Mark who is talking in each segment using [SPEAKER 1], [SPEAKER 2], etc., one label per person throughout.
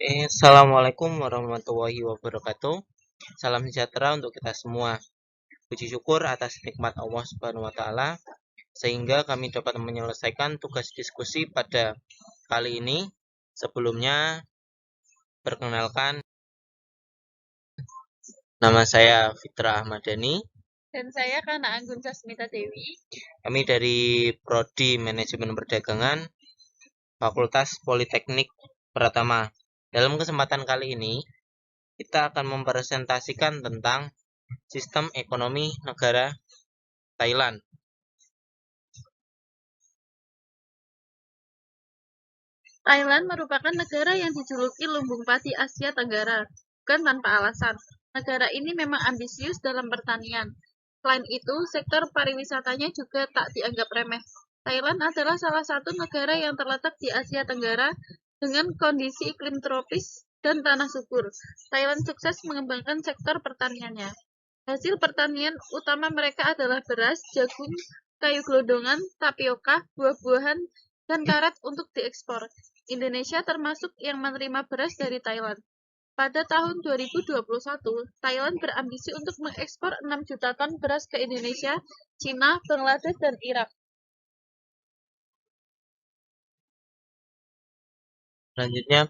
[SPEAKER 1] Assalamualaikum warahmatullahi wabarakatuh. Salam sejahtera untuk kita semua. Puji syukur atas nikmat Allah Subhanahu wa taala sehingga kami dapat menyelesaikan tugas diskusi pada kali ini. Sebelumnya, perkenalkan, nama saya Fitra Ahmadani.
[SPEAKER 2] Dan saya Kana Anggun Sasmita Dewi.
[SPEAKER 1] Kami dari Prodi Manajemen Perdagangan, Fakultas Politeknik Pratama. Dalam kesempatan kali ini, kita akan mempresentasikan tentang sistem ekonomi negara Thailand.
[SPEAKER 2] Thailand merupakan negara yang dijuluki lumbung padi Asia Tenggara, bukan tanpa alasan. Negara ini memang ambisius dalam pertanian. Selain itu, sektor pariwisatanya juga tak dianggap remeh. Thailand adalah salah satu negara yang terletak di Asia Tenggara dengan kondisi iklim tropis dan tanah subur. Thailand sukses mengembangkan sektor pertaniannya. Hasil pertanian utama mereka adalah beras, jagung, kayu gelondongan, tapioka, buah-buahan, dan karet untuk diekspor. Indonesia termasuk yang menerima beras dari Thailand. Pada tahun 2021, Thailand berambisi untuk mengekspor 6 juta ton beras ke Indonesia, Cina, Bangladesh, dan Irak.
[SPEAKER 1] Selanjutnya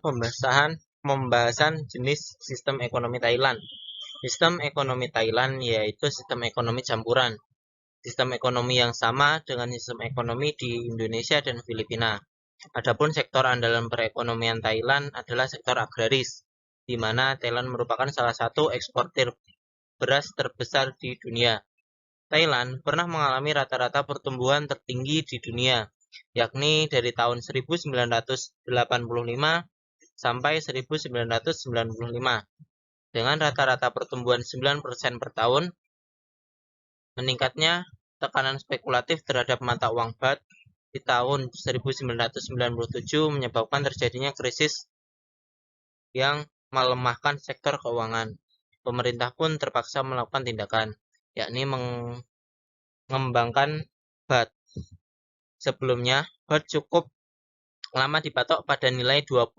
[SPEAKER 1] pembahasan jenis sistem ekonomi Thailand. Sistem ekonomi Thailand yaitu sistem ekonomi campuran. Sistem ekonomi yang sama dengan sistem ekonomi di Indonesia dan Filipina. Adapun sektor andalan perekonomian Thailand adalah sektor agraris, di mana Thailand merupakan salah satu eksportir beras terbesar di dunia. Thailand pernah mengalami rata-rata pertumbuhan tertinggi di dunia, yakni dari tahun 1985 sampai 1995, dengan rata-rata pertumbuhan 9% per tahun. Meningkatnya tekanan spekulatif terhadap mata uang baht di tahun 1997 menyebabkan terjadinya krisis yang melemahkan sektor keuangan. Pemerintah pun terpaksa melakukan tindakan, yakni mengembangkan baht. Sebelumnya, baht cukup lama dipatok pada nilai 25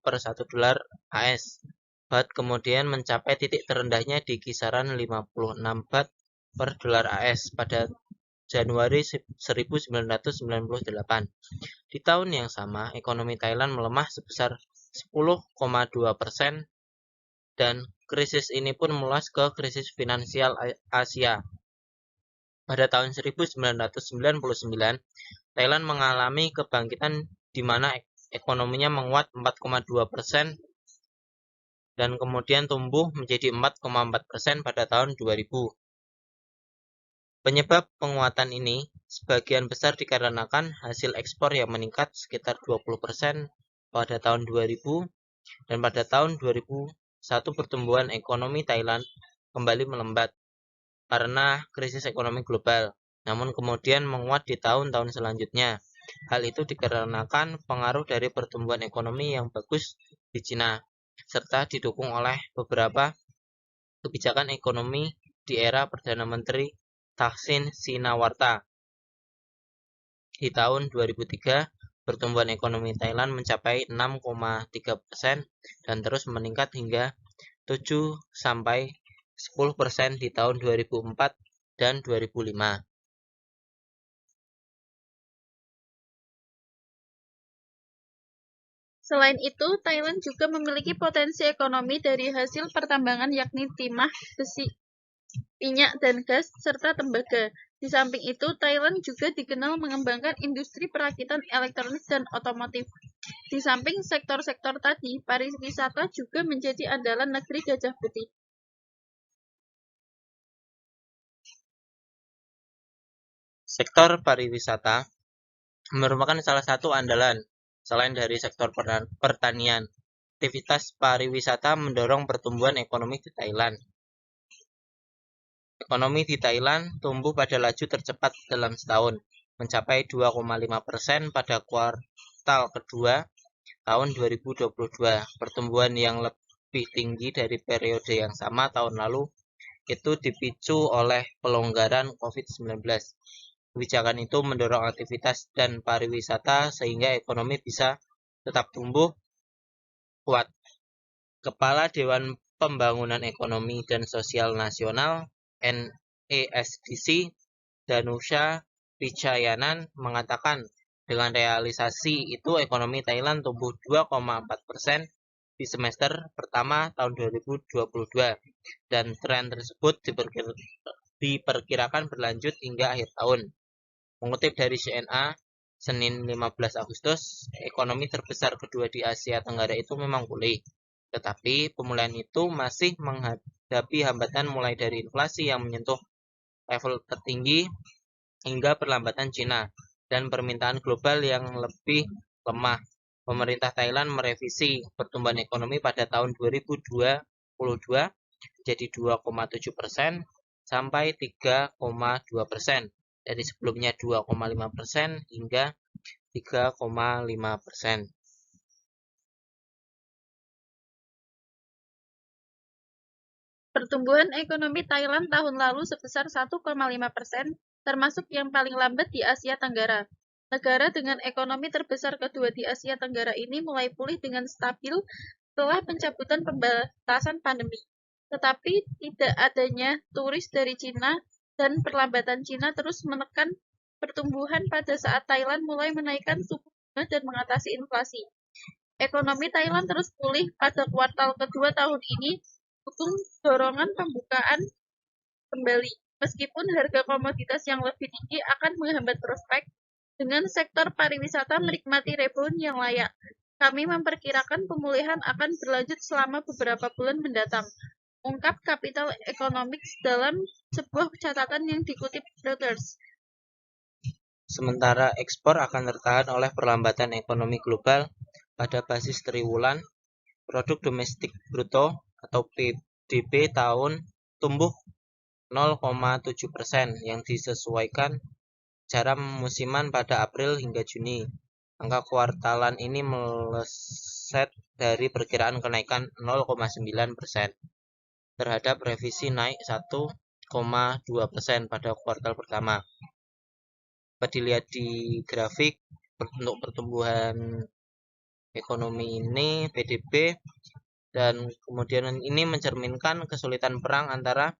[SPEAKER 1] per 1 dolar AS. Baht kemudian mencapai titik terendahnya di kisaran 56 baht per dolar AS pada Januari 1998. Di tahun yang sama, ekonomi Thailand melemah sebesar 10,2% dan krisis ini pun meluas ke krisis finansial Asia. Pada tahun 1999, Thailand mengalami kebangkitan di mana ekonominya menguat 4,2% dan kemudian tumbuh menjadi 4,4% pada tahun 2000. Penyebab penguatan ini sebagian besar dikarenakan hasil ekspor yang meningkat sekitar 20% pada tahun 2000 dan pada tahun 2001 pertumbuhan ekonomi Thailand kembali melambat karena krisis ekonomi global, namun kemudian menguat di tahun-tahun selanjutnya. Hal itu dikarenakan pengaruh dari pertumbuhan ekonomi yang bagus di Cina, serta didukung oleh beberapa kebijakan ekonomi di era Perdana Menteri Thaksin Shinawatra. Di tahun 2003, pertumbuhan ekonomi Thailand mencapai 6,3% dan terus meningkat hingga 7-10% di tahun 2004 dan 2005.
[SPEAKER 2] Selain itu, Thailand juga memiliki potensi ekonomi dari hasil pertambangan yakni timah, besi, minyak dan gas, serta tembaga. Di samping itu, Thailand juga dikenal mengembangkan industri perakitan elektronik dan otomotif. Di samping sektor-sektor tadi, pariwisata juga menjadi andalan negeri Gajah Putih.
[SPEAKER 1] Sektor pariwisata merupakan salah satu andalan. Selain dari sektor pertanian, aktivitas pariwisata mendorong pertumbuhan ekonomi di Thailand. Ekonomi di Thailand tumbuh pada laju tercepat dalam setahun, mencapai 2,5% pada kuartal kedua tahun 2022. Pertumbuhan yang lebih tinggi dari periode yang sama tahun lalu itu dipicu oleh pelonggaran COVID-19. Kebijakan itu mendorong aktivitas dan pariwisata sehingga ekonomi bisa tetap tumbuh kuat. Kepala Dewan Pembangunan Ekonomi dan Sosial Nasional (NESDC) Danusha Pichayanan mengatakan dengan realisasi itu ekonomi Thailand tumbuh 2,4% di semester pertama tahun 2022 dan tren tersebut diperkirakan berlanjut hingga akhir tahun. Mengutip dari CNA, Senin 15 Agustus, ekonomi terbesar kedua di Asia Tenggara itu memang pulih. Tetapi pemulihan itu masih menghadapi hambatan mulai dari inflasi yang menyentuh level tertinggi hingga perlambatan Cina dan permintaan global yang lebih lemah. Pemerintah Thailand merevisi pertumbuhan ekonomi pada tahun 2022 jadi 2,7% sampai 3,2% dari sebelumnya 2,5% hingga 3,5%.
[SPEAKER 2] Pertumbuhan ekonomi Thailand tahun lalu sebesar 1,5%, termasuk yang paling lambat di Asia Tenggara. Negara dengan ekonomi terbesar kedua di Asia Tenggara ini mulai pulih dengan stabil setelah pencabutan pembatasan pandemi. Tetapi tidak adanya turis dari Cina dan perlambatan Cina terus menekan pertumbuhan pada saat Thailand mulai menaikkan suku bunga dan mengatasi inflasi. Ekonomi Thailand terus pulih pada kuartal kedua tahun ini, dukung dorongan pembukaan kembali. Meskipun harga komoditas yang lebih tinggi akan menghambat prospek, dengan sektor pariwisata menikmati rebound yang layak. Kami memperkirakan pemulihan akan berlanjut selama beberapa bulan mendatang, ungkap Capital Economics dalam sebuah catatan yang dikutip Reuters.
[SPEAKER 1] Sementara ekspor akan tertahan oleh perlambatan ekonomi global pada basis triwulan, produk domestik bruto atau PDB tahun tumbuh 0,7% yang disesuaikan secara musiman pada April hingga Juni. Angka kuartalan ini meleset dari perkiraan kenaikan 0,9% terhadap revisi naik 1,2% pada kuartal pertama. Dapat dilihat di grafik untuk pertumbuhan ekonomi ini PDB, dan kemudian ini mencerminkan kesulitan perang antara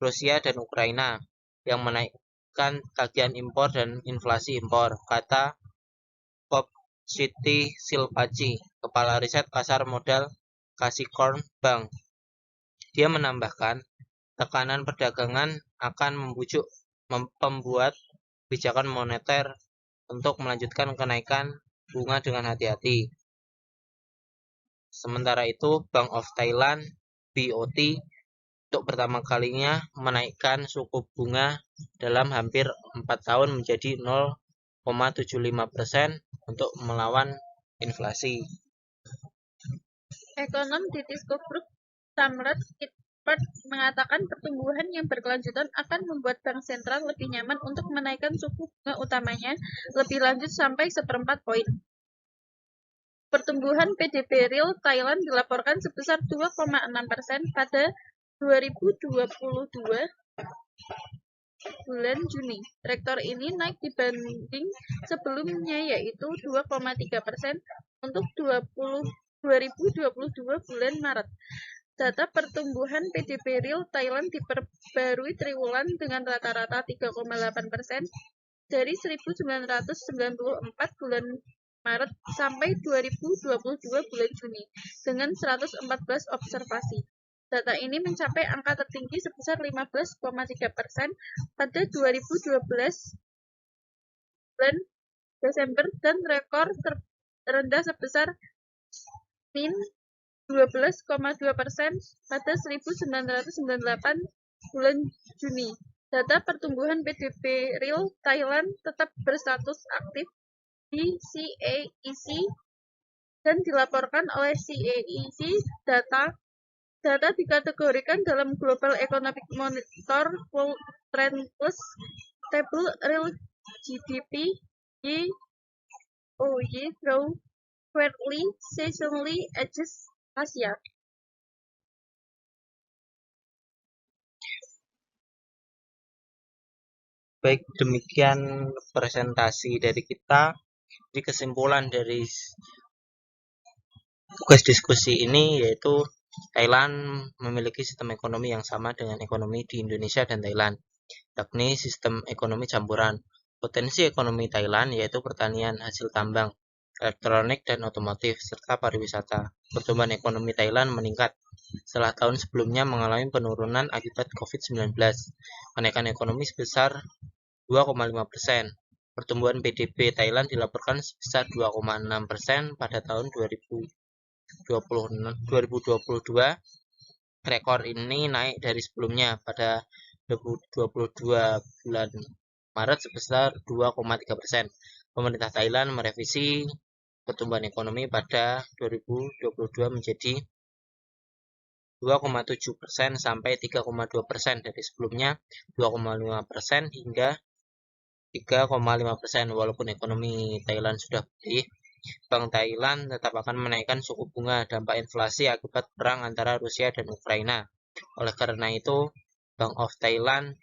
[SPEAKER 1] Rusia dan Ukraina yang menaikkan tagihan impor dan inflasi impor, kata Bob Siti Silpaci, kepala riset pasar modal Kasikorn Bank. Dia menambahkan, tekanan perdagangan akan membujuk pembuat kebijakan moneter untuk melanjutkan kenaikan bunga dengan hati-hati. Sementara itu, Bank of Thailand (BOT) untuk pertama kalinya menaikkan suku bunga dalam hampir 4 tahun menjadi 0,75% untuk melawan inflasi.
[SPEAKER 2] Ekonom di Tisco Group, Samrat Kitpert, mengatakan pertumbuhan yang berkelanjutan akan membuat bank sentral lebih nyaman untuk menaikkan suku bunga utamanya lebih lanjut sampai 1/4 poin. Pertumbuhan PDB real Thailand dilaporkan sebesar 2,6% pada 2022 bulan Juni. Rekor ini naik dibanding sebelumnya, yaitu 2,3% untuk 2022 bulan Maret. Data pertumbuhan PDB real Thailand diperbarui triwulan dengan rata-rata 3,8% dari 1994 bulan Maret sampai 2022 bulan Juni dengan 114 observasi. Data ini mencapai angka tertinggi sebesar 15,3% pada 2012 bulan Desember dan rekor terendah sebesar min 12,2% pada 1998 bulan Juni. Data pertumbuhan PDB real Thailand tetap berstatus aktif di CAEC dan dilaporkan oleh CAEC. Data dikategorikan dalam Global Economic Monitor World Trend Plus Table Real GDP YoY grow quarterly seasonally adjust Asia.
[SPEAKER 1] Baik, demikian presentasi dari kita. Di kesimpulan dari tugas diskusi ini yaitu Thailand memiliki sistem ekonomi yang sama dengan ekonomi di Indonesia dan Thailand, yakni sistem ekonomi campuran. Potensi ekonomi Thailand yaitu pertanian, hasil tambang, elektronik dan otomotif, serta pariwisata. Pertumbuhan ekonomi Thailand meningkat setelah tahun sebelumnya mengalami penurunan akibat COVID-19. Kenaikan ekonomi sebesar 2,5%. Pertumbuhan PDB Thailand dilaporkan sebesar 2,6% pada tahun 2022. Rekor ini naik dari sebelumnya pada 2022 bulan Maret sebesar 2,3%. Pemerintah Thailand merevisi pertumbuhan ekonomi pada 2022 menjadi 2,7% sampai 3,2% dari sebelumnya 2,5% hingga 3,5%. Walaupun ekonomi Thailand sudah pulih, Bank Thailand tetap akan menaikkan suku bunga dampak inflasi akibat perang antara Rusia dan Ukraina. Oleh karena itu, Bank of Thailand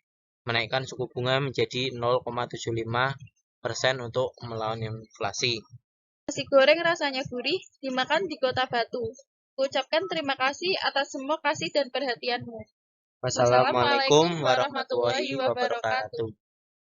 [SPEAKER 1] menaikkan suku bunga menjadi 0,75% untuk melawan inflasi.
[SPEAKER 2] Nasi goreng rasanya gurih, dimakan di Kota Batu. Ucapkan terima kasih atas semua kasih dan perhatianmu.
[SPEAKER 1] Wassalamualaikum warahmatullahi wabarakatuh.